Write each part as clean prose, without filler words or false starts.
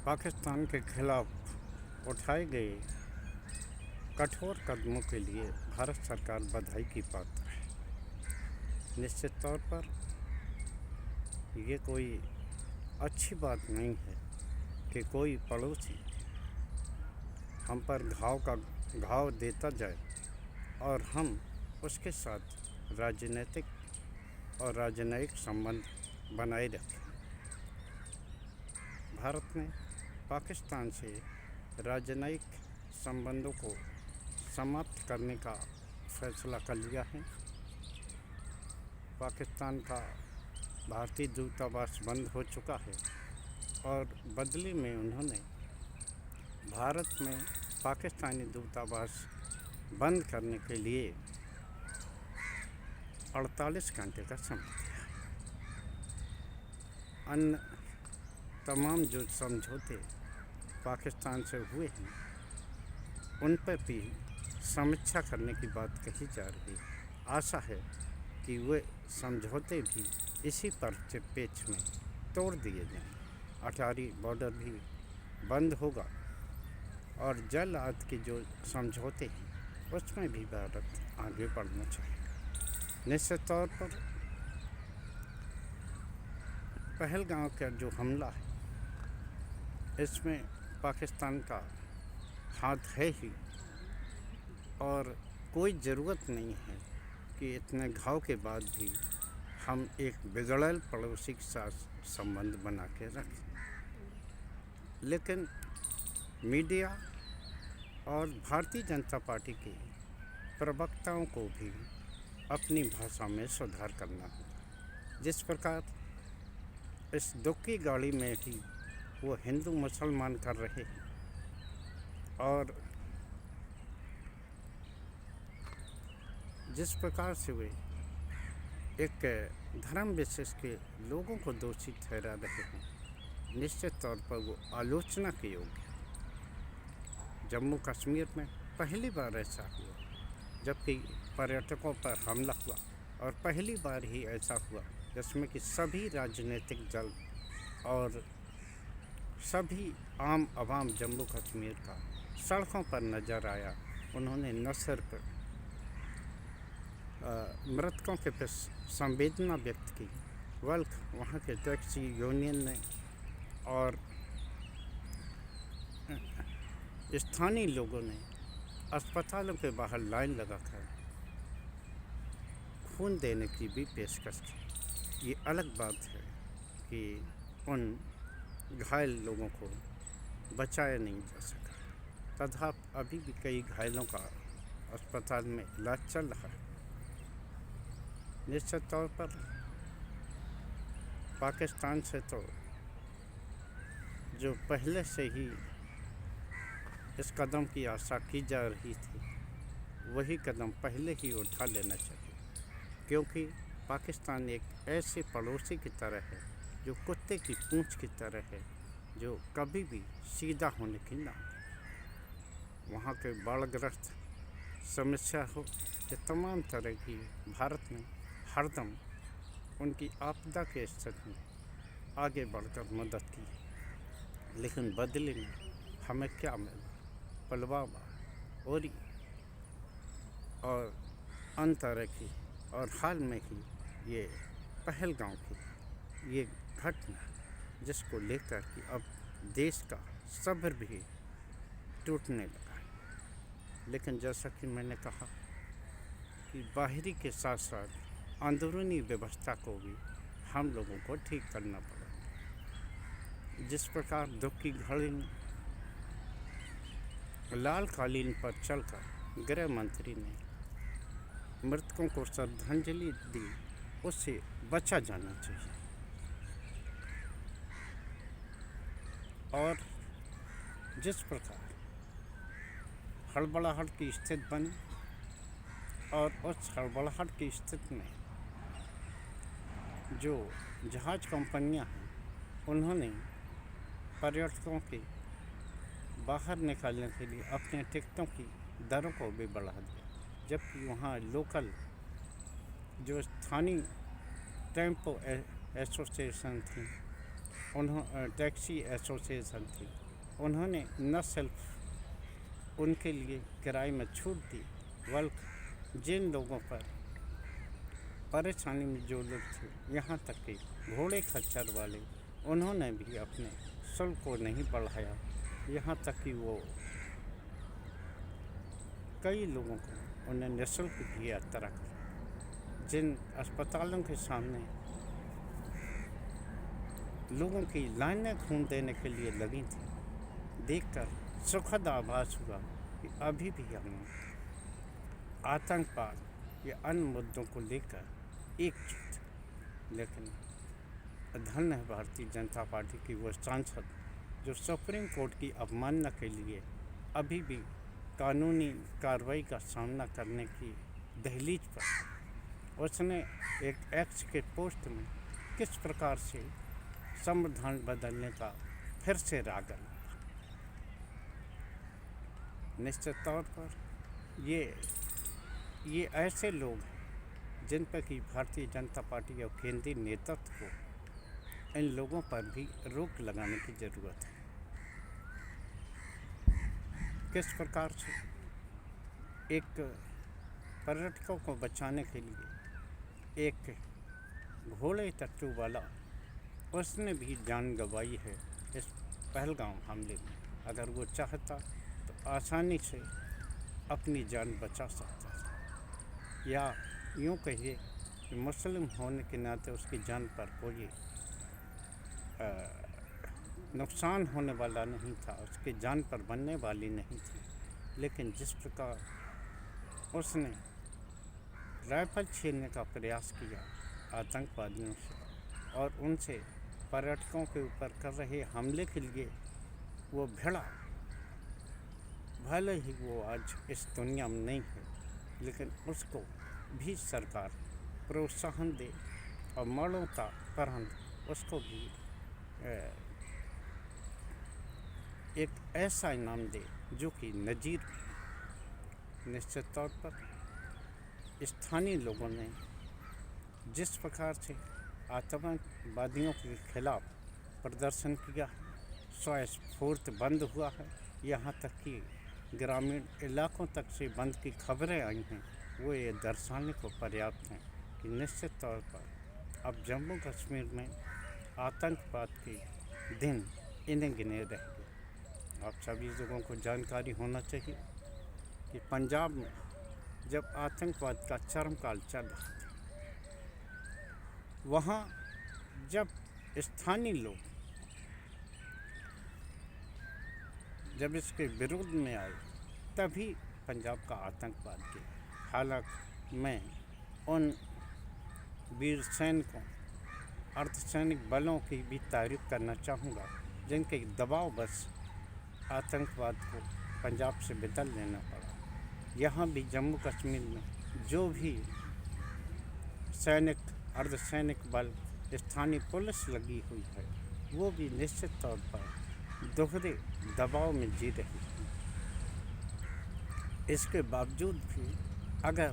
पाकिस्तान के खिलाफ उठाए गए कठोर कदमों के लिए भारत सरकार बधाई की पात्र है। निश्चित तौर पर ये कोई अच्छी बात नहीं है कि कोई पड़ोसी हम पर घाव देता जाए और हम उसके साथ राजनयिक संबंध बनाए रखें। भारत ने पाकिस्तान से राजनयिक संबंधों को समाप्त करने का फैसला कर लिया है। पाकिस्तान का भारतीय दूतावास बंद हो चुका है और बदले में उन्होंने भारत में पाकिस्तानी दूतावास बंद करने के लिए 48 घंटे का समय दिया। अन्य तमाम जो समझौते पाकिस्तान से हुए हैं उन पर भी समीक्षा करने की बात कही जा रही है। आशा है कि वे समझौते भी इसी पेच में तोड़ दिए जाएं। अटारी बॉर्डर भी बंद होगा और जल आदि के जो समझौते हैं उसमें भी भारत आगे बढ़ना चाहिए। निश्चित तौर पर पहलगाम का जो हमला है इसमें पाकिस्तान का हाथ है ही और कोई ज़रूरत नहीं है कि इतने घाव के बाद भी हम एक बिगड़ल पड़ोसी के साथ संबंध बना के रखें। लेकिन मीडिया और भारतीय जनता पार्टी के प्रवक्ताओं को भी अपनी भाषा में सुधार करना होगा। जिस प्रकार इस दुख की गाड़ी में भी वो हिंदू मुसलमान कर रहे हैं और जिस प्रकार से वे एक धर्म विशेष के लोगों को दोषी ठहरा रहे हैं, निश्चित तौर पर वो आलोचना के योग्य है। जम्मू कश्मीर में पहली बार ऐसा हुआ जबकि पर्यटकों पर हमला हुआ और पहली बार ही ऐसा हुआ जिसमें कि सभी राजनीतिक दल और सभी आम आवाम जम्मू कश्मीर का सड़कों पर नज़र आया। उन्होंने न सिर्फ मृतकों के प्रति संवेदना व्यक्त की बल्कि वहाँ के टैक्सी यूनियन ने और स्थानीय लोगों ने अस्पतालों के बाहर लाइन लगाकर खून देने की भी पेशकश की। ये अलग बात है कि उन घायल लोगों को बचाया नहीं जा सका, तथापि अभी भी कई घायलों का अस्पताल में इलाज चल रहा है। निश्चित तौर पर पाकिस्तान से तो जो पहले से ही इस कदम की आशा की जा रही थी वही कदम पहले ही उठा लेना चाहिए, क्योंकि पाकिस्तान एक ऐसे पड़ोसी की तरह है जो कुत्ते की पूंछ की तरह है, जो कभी भी सीधा होने की ना हो। वहाँ के बाढ़ग्रस्त समस्या हो या तमाम तरह की भारत ने हरदम उनकी आपदा के स्थिति में आगे बढ़कर मदद की, लेकिन बदले में हमें क्या मिला? पुलवामा, उरी और अन्य तरह की और हाल में ही ये पहलगाम की ये घटना जिसको लेकर कि अब देश का सब्र भी टूटने लगा है। लेकिन जैसा कि मैंने कहा कि बाहरी के साथ साथ अंदरूनी व्यवस्था को भी हम लोगों को ठीक करना पड़ेगा। जिस प्रकार दुख की घड़ी में लाल कालीन पर चलकर गृह मंत्री ने मृतकों को श्रद्धांजलि दी, उससे बचा जाना चाहिए। और जिस प्रकार हड़बड़ाहट की स्थिति बनी और उस हड़बड़ाहट की स्थिति में जो जहाज कंपनियां हैं उन्होंने पर्यटकों के बाहर निकालने के लिए अपने टिकटों की दरों को भी बढ़ा दिया, जबकि वहाँ लोकल जो स्थानीय टेम्पो एसोसिएशन थी टैक्सी एसोसिएशन थी, उन्होंने न सिर्फ उनके लिए किराए में छूट दी, बल्कि जिन लोगों पर परेशानी में जो लोग थे, यहाँ तक कि घोड़े खच्चर वाले, उन्होंने भी अपने शुल्क को नहीं बढ़ाया। यहाँ तक कि वो कई लोगों को उन्हें निःशुल्क भी यात्रा की। जिन अस्पतालों के सामने लोगों की लाइनें खून देने के लिए लगी थी, देखकर सुखद आभास हुआ कि अभी भी हम आतंकवाद या अन्य मुद्दों को लेकर एकजुट। लेकिन धन्य है भारतीय जनता पार्टी की वो सांसद जो सुप्रीम कोर्ट की अवमानना के लिए अभी भी कानूनी कार्रवाई का सामना करने की दहलीज पर उसने एक एक्स के पोस्ट में किस प्रकार से संविधान बदलने का फिर से राग। निश्चित तौर पर ये ऐसे लोग हैं जिन पर कि भारतीय जनता पार्टी और केंद्रीय नेतृत्व को इन लोगों पर भी रोक लगाने की ज़रूरत है। किस प्रकार से एक पर्यटकों को बचाने के लिए एक घोड़े टट्टू वाला उसने भी जान गंवाई है इस पहलगाम हमले में। अगर वो चाहता तो आसानी से अपनी जान बचा सकता था, या यूँ कहिए कि मुस्लिम होने के नाते उसकी जान पर कोई नुकसान होने वाला नहीं था, उसकी जान पर बनने वाली नहीं थी। लेकिन जिस प्रकार उसने राइफल छीनने का प्रयास किया आतंकवादियों से और उनसे पर्यटकों के ऊपर कर रहे हमले के लिए वो भिड़ा, भले ही वो आज इस दुनिया में नहीं है, लेकिन उसको भी सरकार प्रोत्साहन दे और मरणों परंत उसको भी एक ऐसा इनाम दे जो कि नज़ीर। निश्चित तौर पर स्थानीय लोगों ने जिस प्रकार से आतंकवादियों के खिलाफ प्रदर्शन किया, स्वयंस्फूर्त बंद हुआ है, यहाँ तक कि ग्रामीण इलाकों तक से बंद की खबरें आई हैं, वो ये दर्शाने को पर्याप्त हैं कि निश्चित तौर पर अब जम्मू कश्मीर में आतंकवाद के दिन इन्हें गिने रहेंगे। आप सभी लोगों को जानकारी होना चाहिए कि पंजाब में जब आतंकवाद का चरमकाल चल रहा था, वहाँ जब स्थानीय लोग जब इसके विरोध में आए, तभी पंजाब का आतंकवाद किया। हालांकि मैं उन वीर सैनिकों, अर्धसैनिक बलों की भी तारीफ करना चाहूँगा जिनके दबाव बस आतंकवाद को पंजाब से बदल लेना पड़ा। यहाँ भी जम्मू कश्मीर में जो भी सैनिक, अर्धसैनिक बल, स्थानीय पुलिस लगी हुई है, वो भी निश्चित तौर पर दोहरे दबाव में जी रही है। इसके बावजूद भी अगर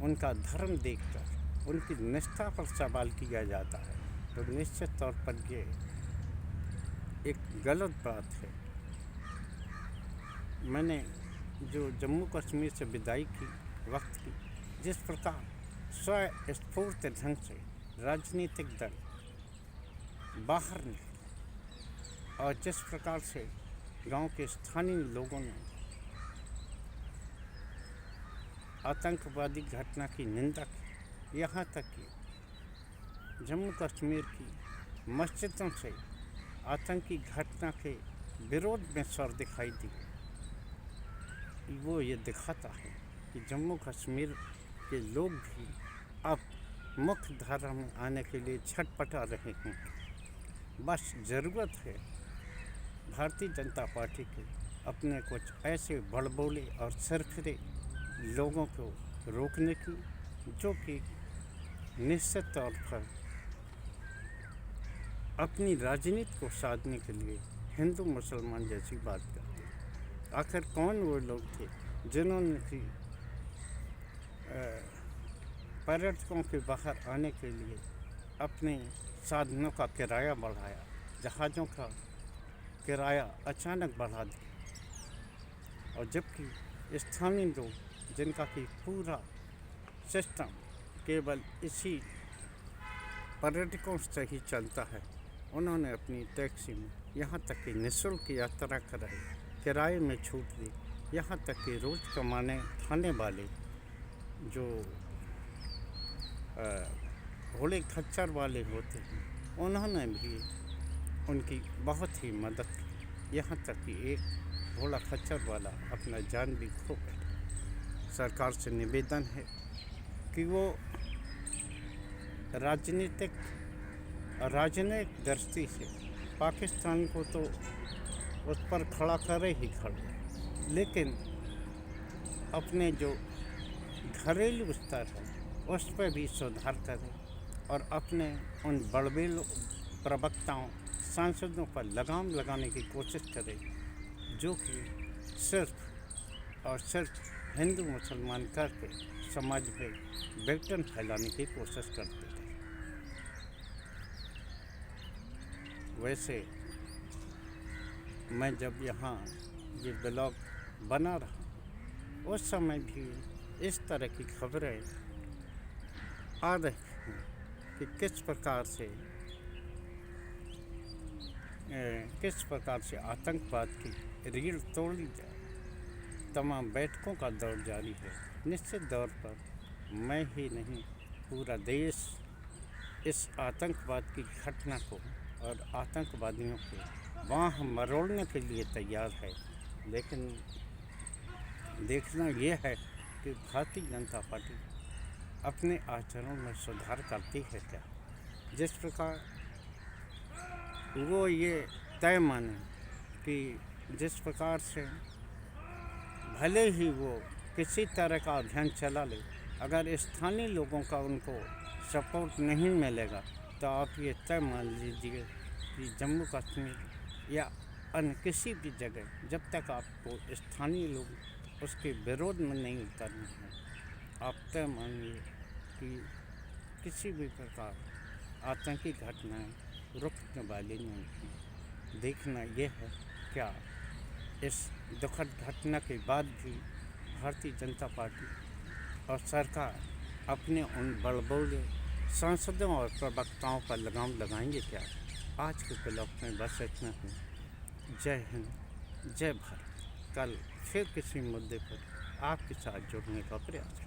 उनका धर्म देखकर उनकी निष्ठा पर सवाल किया जाता है तो निश्चित तौर पर ये एक गलत बात है। मैंने जो जम्मू कश्मीर से विदाई की वक्त की, जिस प्रकार स्वस्फूर्त ढंग से राजनीतिक दल बाहर निकले और जिस प्रकार से गांव के स्थानीय लोगों ने आतंकवादी घटना की निंदा की, यहाँ तक कि जम्मू कश्मीर की मस्जिदों से आतंकी घटना के विरोध में स्वर दिखाई दी। वो ये दिखाता है कि जम्मू कश्मीर के लोग भी अब मुख्य धारा में आने के लिए छटपटा रहे हैं। बस ज़रूरत है भारतीय जनता पार्टी के अपने कुछ ऐसे बड़बोले और सरफिरे लोगों को रोकने की, जो कि निश्चित तौर पर अपनी राजनीति को साधने के लिए हिंदू मुसलमान जैसी बात करते हैं। आखिर कौन वो लोग थे जिन्होंने कि पर्यटकों के बाहर आने के लिए अपने साधनों का किराया बढ़ाया, जहाज़ों का किराया अचानक बढ़ा दिया, और जबकि स्थानीय लोग जिनका कि पूरा सिस्टम केवल इसी पर्यटकों से ही चलता है, उन्होंने अपनी टैक्सी में यहाँ तक कि निःशुल्क यात्रा कराई, किराए में छूट दी। यहाँ तक कि रोज़ कमाने खाने वाले जो घोड़े खच्चर वाले होते हैं, उन्होंने भी उनकी बहुत ही मदद की। यहाँ तक कि एक घोड़ा खच्चर वाला अपना जान भी खो बैठा। सरकार से निवेदन है कि वो राजनीतिक दृष्टि से पाकिस्तान को तो उस पर खड़ा करे ही खड़े, लेकिन अपने जो घरेलू स्तर है उस पर भी सुधार करें और अपने उन बड़बेल प्रवक्ताओं सांसदों पर लगाम लगाने की कोशिश करें जो कि सिर्फ और सिर्फ हिंदू मुसलमान करके समाज में विघटन फैलाने की कोशिश करते थे। वैसे मैं जब यहाँ ये ब्लॉग बना रहा उस समय भी इस तरह की खबरें आ रही हैं कि किस प्रकार से आतंकवाद की रीढ़ तोड़ ली जाए। तमाम बैठकों का दौर जारी है। निश्चित तौर पर मैं ही नहीं, पूरा देश इस आतंकवाद की घटना को और आतंकवादियों को बाँह मरोड़ने के लिए तैयार है। लेकिन देखना यह है कि भारतीय जनता पार्टी अपने आचरण में सुधार करती है क्या। जिस प्रकार वो ये तय माने कि जिस प्रकार से भले ही वो किसी तरह का अभियान चला ले, अगर स्थानीय लोगों का उनको सपोर्ट नहीं मिलेगा तो आप ये तय मान लीजिए कि जम्मू कश्मीर या अन्य किसी भी जगह जब तक आपको स्थानीय लोग उसके विरोध में नहीं उतरने हैं, आप तय मानिए कि किसी भी प्रकार आतंकी घटनाएं रुकने वाली नहीं हैं। देखना यह है क्या इस दुखद घटना के बाद भी भारतीय जनता पार्टी और सरकार अपने उन बड़बोले सांसदों और प्रवक्ताओं पर लगाम लगाएंगे क्या। आज के ब्लॉग में बस इतना ही। जय हिंद, जय भारत। कल फिर किसी मुद्दे पर आपके साथ जुड़ने का प्रयास